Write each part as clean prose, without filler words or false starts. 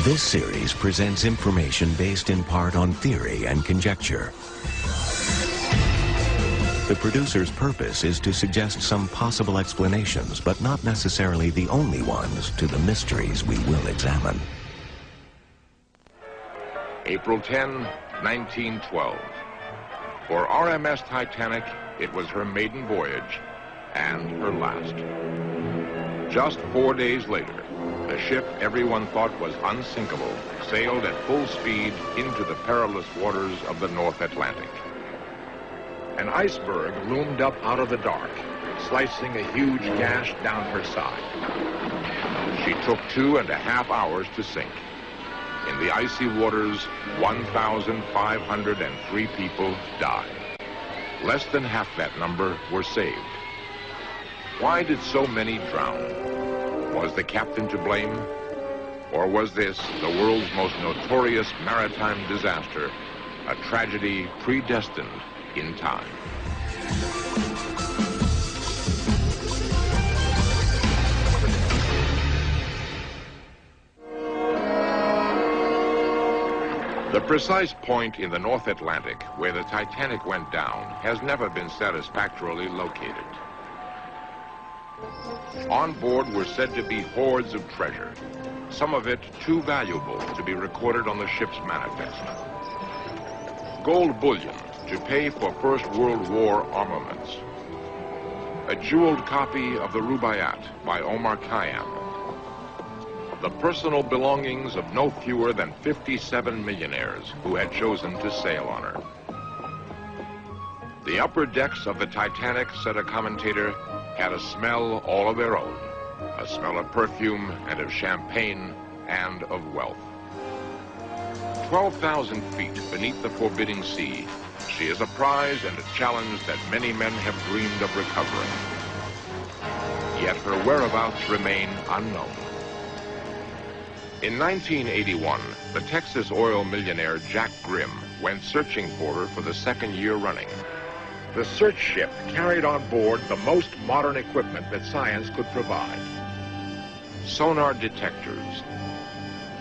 This series presents information based in part on theory and conjecture. The producer's purpose is to suggest some possible explanations, but not necessarily the only ones, to the mysteries we will examine. April 10, 1912. For RMS Titanic, it was her maiden voyage and her last. Just 4 days later, the ship everyone thought was unsinkable sailed at full speed into the perilous waters of the North Atlantic. An iceberg loomed up out of the dark, slicing a huge gash down her side. She took 2.5 hours to sink. In the icy waters, 1,503 people died. Less than half that number were saved. Why did so many drown? Was the captain to blame? Or was this, the world's most notorious maritime disaster, a tragedy predestined in time? The precise point in the North Atlantic where the Titanic went down has never been satisfactorily located. On board were said to be hoards of treasure, some of it too valuable to be recorded on the ship's manifest. Gold bullion to pay for First World War armaments. A jeweled copy of the Rubaiyat by Omar Khayyam. The personal belongings of no fewer than 57 millionaires who had chosen to sail on her. The upper decks of the Titanic, said a commentator, had a smell all of their own, a smell of perfume and of champagne and of wealth. 12,000 feet beneath the forbidding sea, she is a prize and a challenge that many men have dreamed of recovering. Yet her whereabouts remain unknown. In 1981, the Texas oil millionaire Jack Grimm went searching for her for the second year running. The search ship carried on board the most modern equipment that science could provide. Sonar detectors,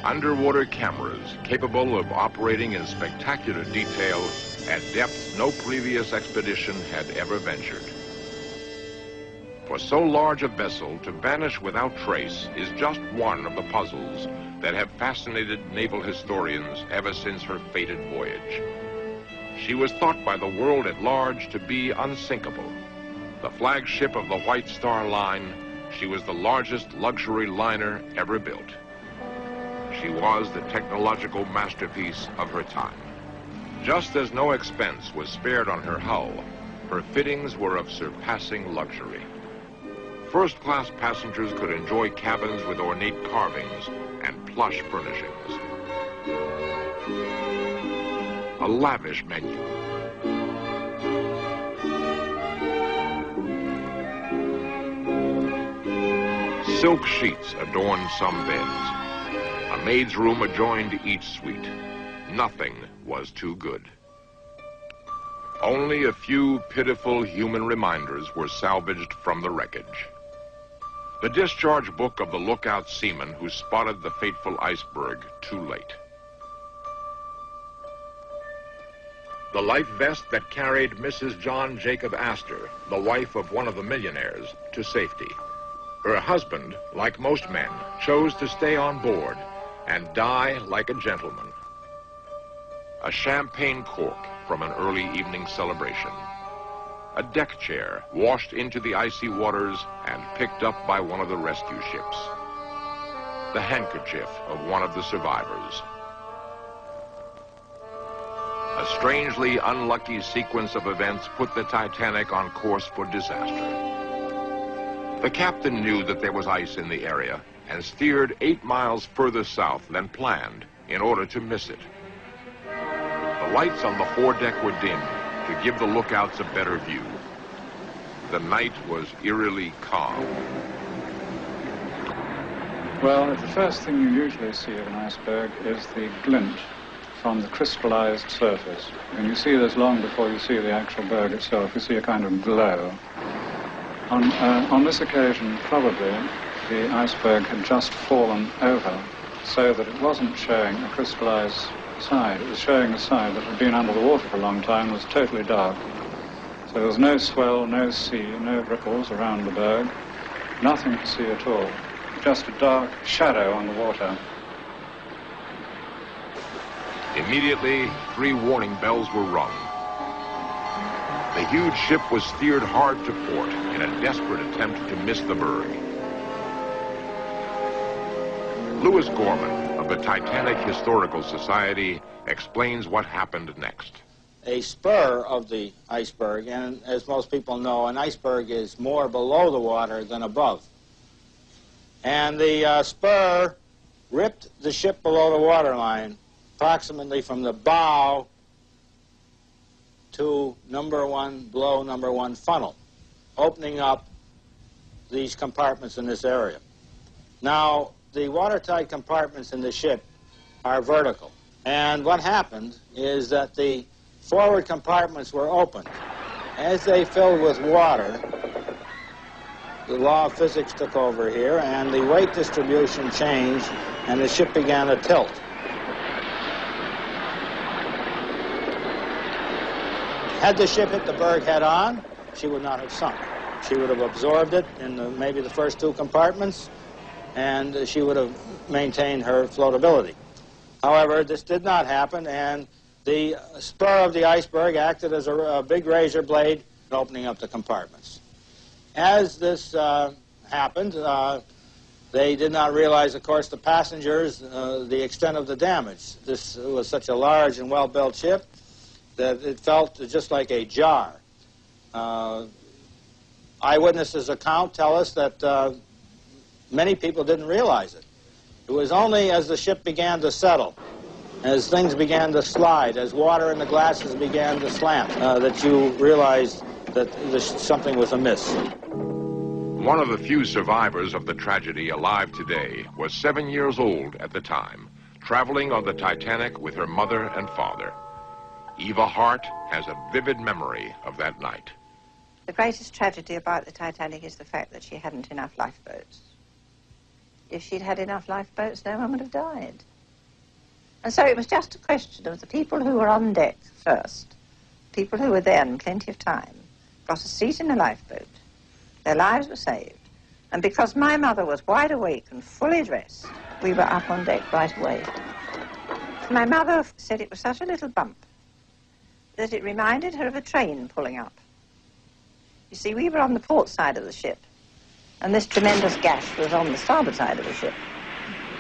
underwater cameras capable of operating in spectacular detail at depths no previous expedition had ever ventured. For so large a vessel to vanish without trace is just one of the puzzles that have fascinated naval historians ever since her fated voyage. She was thought by the world at large to be unsinkable. The flagship of the White Star Line, she was the largest luxury liner ever built. She was the technological masterpiece of her time. Just as no expense was spared on her hull, her fittings were of surpassing luxury. First-class passengers could enjoy cabins with ornate carvings and plush furnishings. A lavish menu. Silk sheets adorned some beds. A maid's room adjoined each suite. Nothing was too good. Only a few pitiful human reminders were salvaged from the wreckage. The discharge book of the lookout seaman who spotted the fateful iceberg too late. The life vest that carried Mrs. John Jacob Astor, the wife of one of the millionaires, to safety. Her husband, like most men, chose to stay on board and die like a gentleman. A champagne cork from an early evening celebration. A deck chair washed into the icy waters and picked up by one of the rescue ships. The handkerchief of one of the survivors. A strangely unlucky sequence of events put the Titanic on course for disaster. The captain knew that there was ice in the area and steered 8 miles further south than planned in order to miss it. The lights on the foredeck were dim to give the lookouts a better view. The night was eerily calm. Well, the first thing you usually see of an iceberg is the glint from the crystallized surface. And you see this long before you see the actual berg itself. You see a kind of glow. On this occasion, probably, the iceberg had just fallen over so that it wasn't showing a crystallized side. It was showing a side that had been under the water for a long time, was totally dark. So there was no swell, no sea, no ripples around the berg, nothing to see at all, just a dark shadow on the water. Immediately, 3 warning bells were rung. The huge ship was steered hard to port in a desperate attempt to miss the berg. Louis Gorman of the Titanic Historical Society explains what happened next. A spur of the iceberg, and as most people know, an iceberg is more below the water than above. And the spur ripped the ship below the waterline, approximately from the bow to below number one funnel, opening up these compartments in this area. Now, the watertight compartments in the ship are vertical. And what happened is that the forward compartments were opened. As they filled with water, the law of physics took over here, and the weight distribution changed, and the ship began to tilt. Had the ship hit the berg head-on, she would not have sunk. She would have absorbed it in maybe the first 2 compartments, and she would have maintained her floatability. However, this did not happen, and the spur of the iceberg acted as a big razor blade opening up the compartments. As this happened, they did not realize, of course, the passengers, the extent of the damage. This was such a large and well-built ship that it felt just like a jar. Eyewitnesses' account tell us that many people didn't realize it. It was only as the ship began to settle, as things began to slide, as water in the glasses began to slant, that you realized that something was amiss. One of the few survivors of the tragedy alive today was 7 years old at the time, traveling on the Titanic with her mother and father. Eva Hart has a vivid memory of that night. The greatest tragedy about the Titanic is the fact that she hadn't enough lifeboats. If she'd had enough lifeboats, no one would have died. And so it was just a question of the people who were on deck first, people who were there in plenty of time, got a seat in a lifeboat. Their lives were saved. And because my mother was wide awake and fully dressed, we were up on deck right away. My mother said it was such a little bump that it reminded her of a train pulling up. You see, we were on the port side of the ship, and this tremendous gash was on the starboard side of the ship,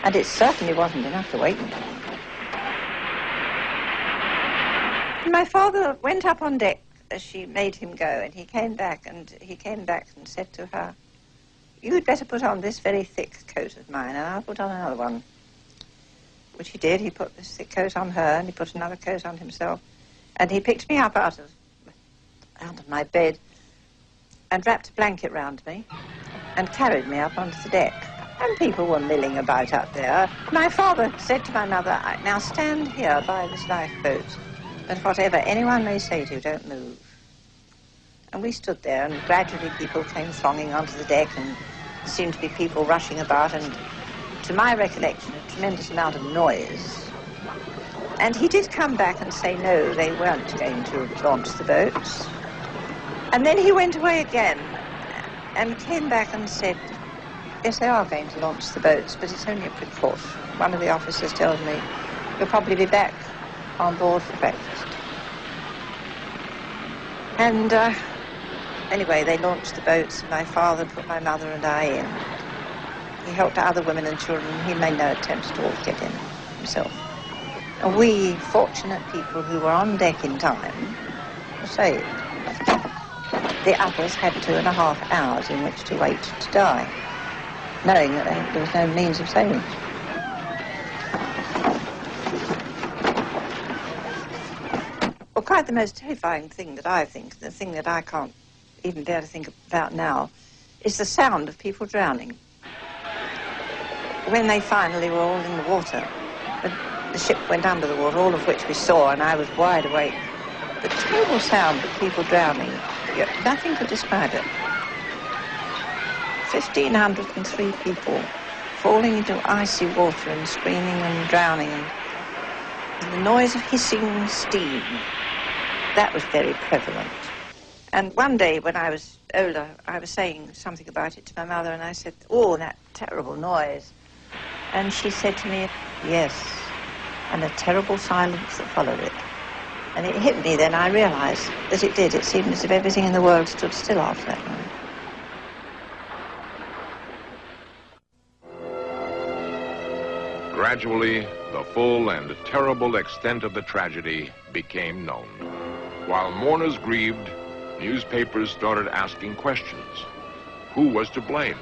and it certainly wasn't enough to wake me. My father went up on deck as she made him go, and he came back and said to her, "You'd better put on this very thick coat of mine, and I'll put on another one." Which he did. He put this thick coat on her, and he put another coat on himself. And he picked me up out of my bed and wrapped a blanket round me and carried me up onto the deck. And people were milling about up there. My father said to my mother, "Now stand here by this lifeboat, but whatever anyone may say to you, don't move." And we stood there, and gradually people came thronging onto the deck, and there seemed to be people rushing about, and to my recollection, a tremendous amount of noise. And he did come back and say, no, they weren't going to launch the boats. And then he went away again and came back and said, yes, they are going to launch the boats, but it's only a precaution. One of the officers told me, you'll probably be back on board for breakfast. And anyway, they launched the boats, and my father put my mother and I in. He helped other women and children. He made no attempt at all to get in himself. And we, fortunate people who were on deck in time, were saved. The others had 2.5 hours in which to wait to die, knowing that there was no means of saving. Well, quite the most terrifying thing that I think, the thing that I can't even bear to think about now, is the sound of people drowning. When they finally were all in the water, the ship went under the water, all of which we saw, and I was wide awake. The terrible sound of people drowning, nothing could describe it. 1,503 people falling into icy water and screaming and drowning, and the noise of hissing steam. That was very prevalent. And one day when I was older, I was saying something about it to my mother, and I said, "Oh, that terrible noise." And she said to me, "Yes," and a terrible silence that followed it. And it hit me then. I realized that it did. It seemed as if everything in the world stood still after that moment. Gradually, the full and terrible extent of the tragedy became known. While mourners grieved, newspapers started asking questions. Who was to blame?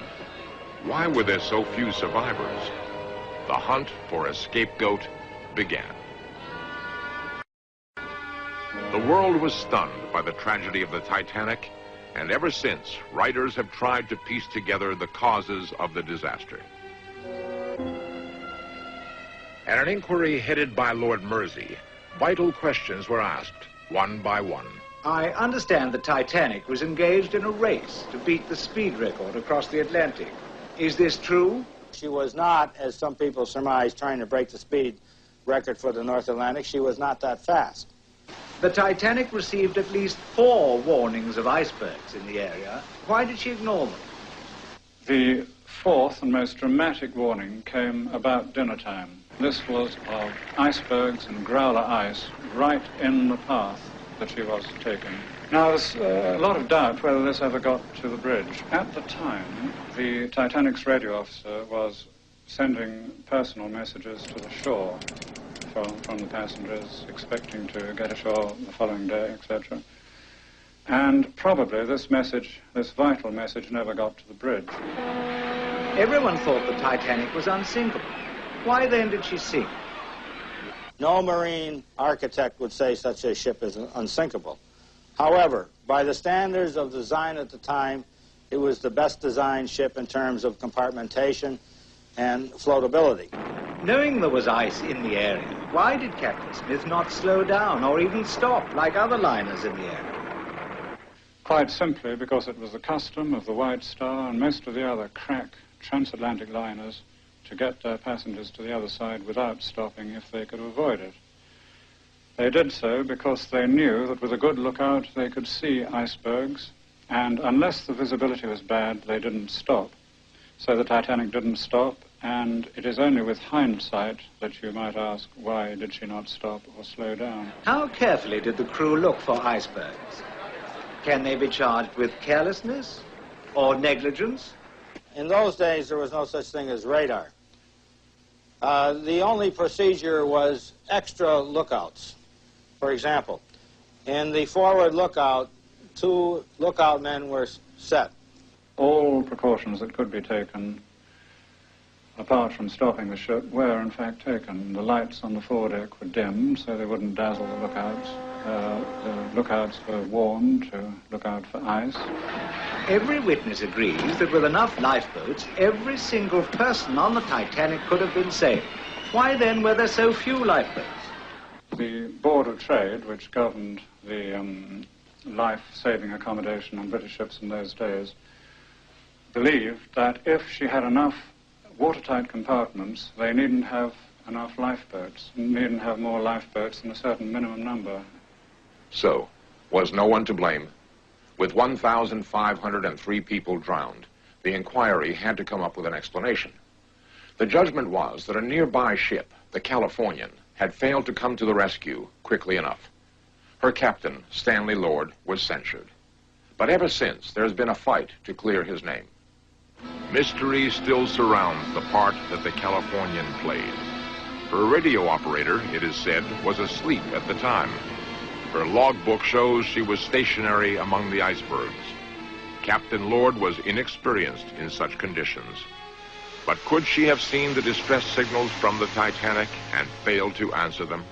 Why were there so few survivors? The hunt for a scapegoat began. The world was stunned by the tragedy of the Titanic, and ever since, writers have tried to piece together the causes of the disaster. At an inquiry headed by Lord Mersey, vital questions were asked, one by one. I understand the Titanic was engaged in a race to beat the speed record across the Atlantic. Is this true? She was not, as some people surmise, trying to break the speed record for the North Atlantic. She was not that fast. The Titanic received at least 4 warnings of icebergs in the area. Why did she ignore them? The fourth and most dramatic warning came about dinner time. This was of icebergs and growler ice right in the path that she was taking. Now, there's a lot of doubt whether this ever got to the bridge. At the time, the Titanic's radio officer was sending personal messages to the shore from the passengers, expecting to get ashore the following day, etc. And probably this message, this vital message, never got to the bridge. Everyone thought the Titanic was unsinkable. Why then did she sink? No marine architect would say such a ship is unsinkable. However, by the standards of design at the time, it was the best designed ship in terms of compartmentation and floatability. Knowing there was ice in the area, why did Captain Smith not slow down or even stop like other liners in the area? Quite simply because it was the custom of the White Star and most of the other crack transatlantic liners to get their passengers to the other side without stopping if they could avoid it. They did so because they knew that with a good lookout they could see icebergs, and unless the visibility was bad, they didn't stop. So the Titanic didn't stop, and it is only with hindsight that you might ask, why did she not stop or slow down? How carefully did the crew look for icebergs? Can they be charged with carelessness or negligence? In those days, there was no such thing as radar. The only procedure was extra lookouts. For example, in the forward lookout, 2 lookout men were set. All precautions that could be taken, apart from stopping the ship, were in fact taken. The lights on the foredeck were dimmed so they wouldn't dazzle the lookouts. The lookouts were warned to look out for ice. Every witness agrees that with enough lifeboats, every single person on the Titanic could have been saved. Why then were there so few lifeboats? The Board of Trade, which governed the life-saving accommodation on British ships in those days, believed that if she had enough watertight compartments, they needn't have enough lifeboats, needn't have more lifeboats than a certain minimum number. So, was no one to blame? With 1,503 people drowned, the inquiry had to come up with an explanation. The judgment was that a nearby ship, the Californian, had failed to come to the rescue quickly enough. Her captain, Stanley Lord, was censured. But ever since, there's been a fight to clear his name. Mystery still surrounds the part that the Californian played. Her radio operator, it is said, was asleep at the time. Her logbook shows she was stationary among the icebergs. Captain Lord was inexperienced in such conditions. But could she have seen the distress signals from the Titanic and failed to answer them?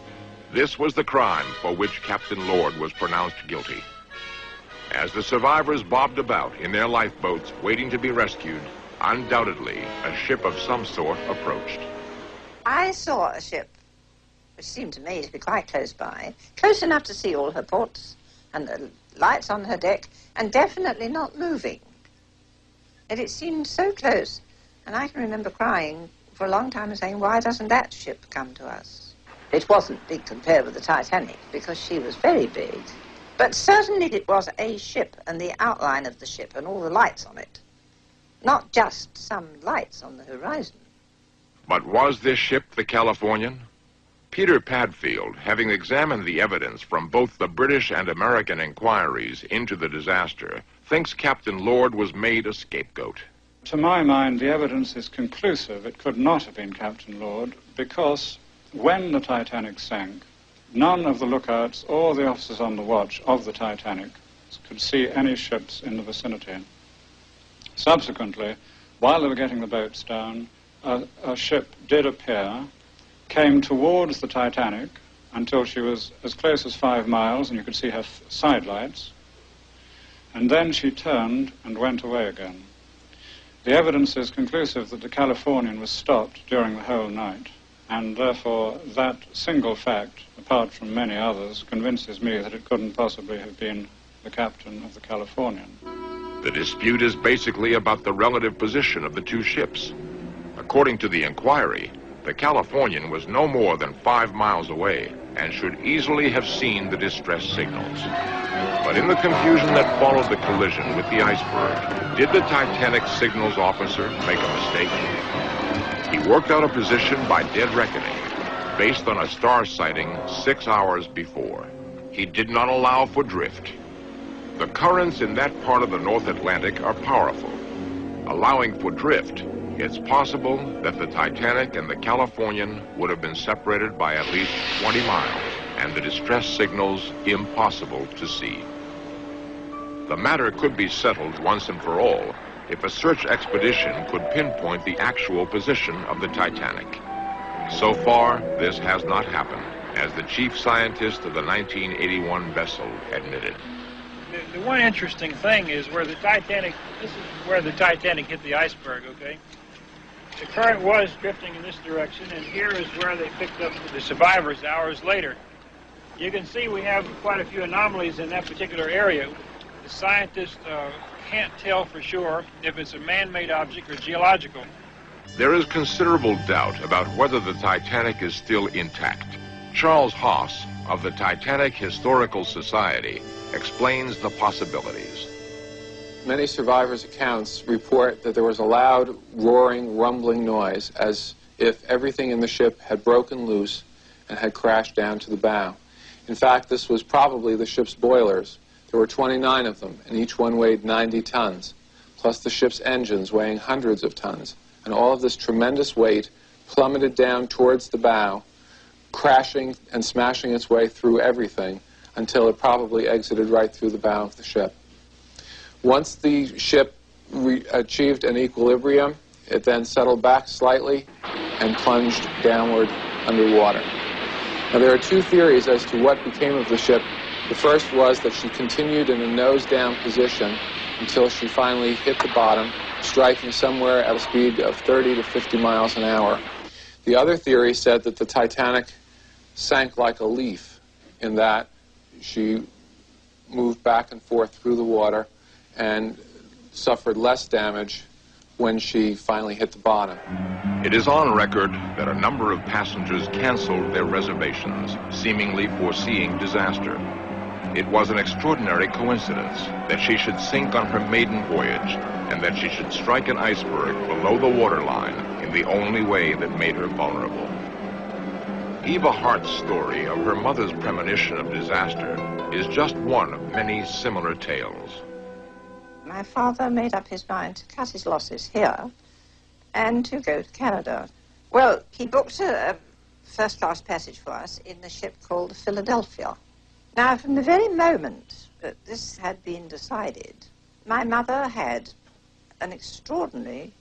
This was the crime for which Captain Lord was pronounced guilty. As the survivors bobbed about in their lifeboats waiting to be rescued, undoubtedly a ship of some sort approached. I saw a ship, which seemed to me to be quite close by, close enough to see all her ports and the lights on her deck, and definitely not moving. And it seemed so close And I can remember crying for a long time and saying, why doesn't that ship come to us? It wasn't big compared with the Titanic, because she was very big. But certainly it was a ship, and the outline of the ship and all the lights on it. Not just some lights on the horizon. But was this ship the Californian? Peter Padfield, having examined the evidence from both the British and American inquiries into the disaster, thinks Captain Lord was made a scapegoat. To my mind, the evidence is conclusive. It could not have been Captain Lord, because when the Titanic sank, none of the lookouts or the officers on the watch of the Titanic could see any ships in the vicinity. Subsequently, while they were getting the boats down, a ship did appear, came towards the Titanic until she was as close as 5 miles, and you could see her side lights, and then she turned and went away again. The evidence is conclusive that the Californian was stopped during the whole night, and therefore that single fact, apart from many others, convinces me that it couldn't possibly have been the captain of the Californian. The dispute is basically about the relative position of the two ships. According to the inquiry, the Californian was no more than 5 miles away and should easily have seen the distress signals. But in the confusion that followed the collision with the iceberg, did the Titanic signals officer make a mistake? He worked out a position by dead reckoning, based on a star sighting 6 hours before. He did not allow for drift. The currents in that part of the North Atlantic are powerful. Allowing for drift, it's possible that the Titanic and the Californian would have been separated by at least 20 miles, and the distress signals impossible to see. The matter could be settled once and for all if a search expedition could pinpoint the actual position of the Titanic. So far, this has not happened, as the chief scientist of the 1981 vessel admitted. The one interesting thing is where the Titanic, this is where the Titanic hit the iceberg, okay? The current was drifting in this direction, and here is where they picked up the survivors hours later. You can see we have quite a few anomalies in that particular area. The scientists can't tell for sure if it's a man-made object or geological. There is considerable doubt about whether the Titanic is still intact. Charles Haas of the Titanic Historical Society explains the possibilities. Many survivors' accounts report that there was a loud, roaring, rumbling noise as if everything in the ship had broken loose and had crashed down to the bow. In fact, this was probably the ship's boilers. There were 29 of them, and each one weighed 90 tons, plus the ship's engines weighing hundreds of tons. And all of this tremendous weight plummeted down towards the bow, crashing and smashing its way through everything until it probably exited right through the bow of the ship. Once the ship achieved an equilibrium, it then settled back slightly and plunged downward underwater. Now, there are two theories as to what became of the ship. The first was that she continued in a nose-down position until she finally hit the bottom, striking somewhere at a speed of 30 to 50 miles an hour. The other theory said that the Titanic sank like a leaf, in that she moved back and forth through the water and suffered less damage when she finally hit the bottom. It is on record that a number of passengers canceled their reservations, seemingly foreseeing disaster. It was an extraordinary coincidence that she should sink on her maiden voyage and that she should strike an iceberg below the waterline in the only way that made her vulnerable. Eva Hart's story of her mother's premonition of disaster is just one of many similar tales. My father made up his mind to cut his losses here and to go to Canada. Well, he booked a first-class passage for us in the ship called Philadelphia. Now, from the very moment that this had been decided, my mother had an extraordinary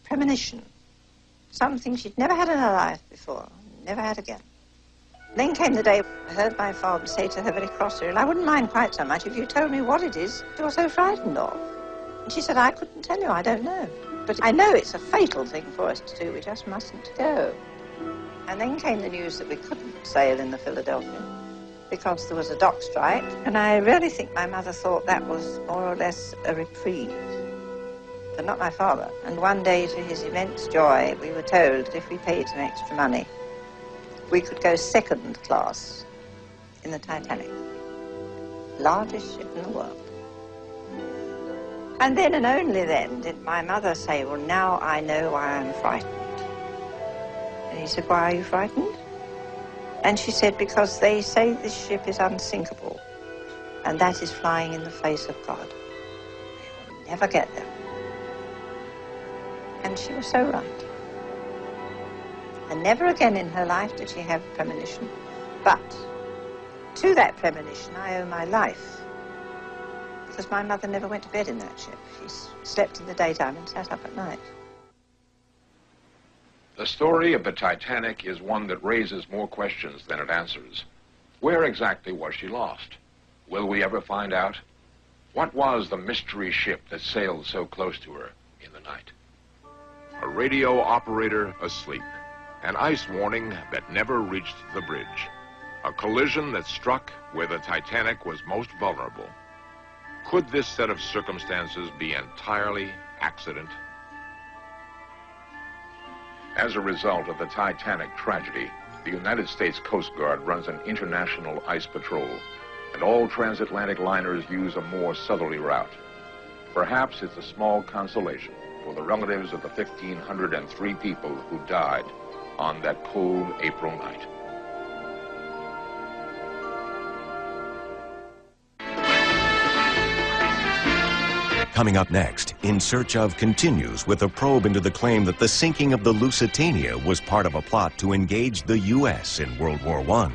premonition, something she'd never had in her life before, never had again. Then came the day I heard my father say to her very crossly, and I wouldn't mind quite so much if you told me what it is you're so frightened of. And she said, I couldn't tell you, I don't know. But I know it's a fatal thing for us to do, we just mustn't go. And then came the news that we couldn't sail in the Philadelphia because there was a dock strike, and I really think my mother thought that was more or less a reprieve. but not my father. And one day, to his immense joy, we were told that if we paid some extra money, we could go second class in the Titanic. Largest ship in the world. And then and only then did my mother say, well, now I know why I'm frightened. And he said, why are you frightened? And she said, because they say this ship is unsinkable, and that is flying in the face of God. We will never get there. And she was so right. And never again in her life did she have premonition. But to that premonition I owe my life, because my mother never went to bed in that ship. She slept in the daytime and sat up at night. The story of the Titanic is one that raises more questions than it answers. Where exactly was she lost? Will we ever find out? What was the mystery ship that sailed so close to her in the night? A radio operator asleep. An ice warning that never reached the bridge. A collision that struck where the Titanic was most vulnerable. Could this set of circumstances be entirely accident? As a result of the Titanic tragedy, the United States Coast Guard runs an international ice patrol, and all transatlantic liners use a more southerly route. Perhaps it's a small consolation for the relatives of the 1,503 people who died on that cold April night. Coming up next, In Search Of continues with a probe into the claim that the sinking of the Lusitania was part of a plot to engage the U.S. in World War I.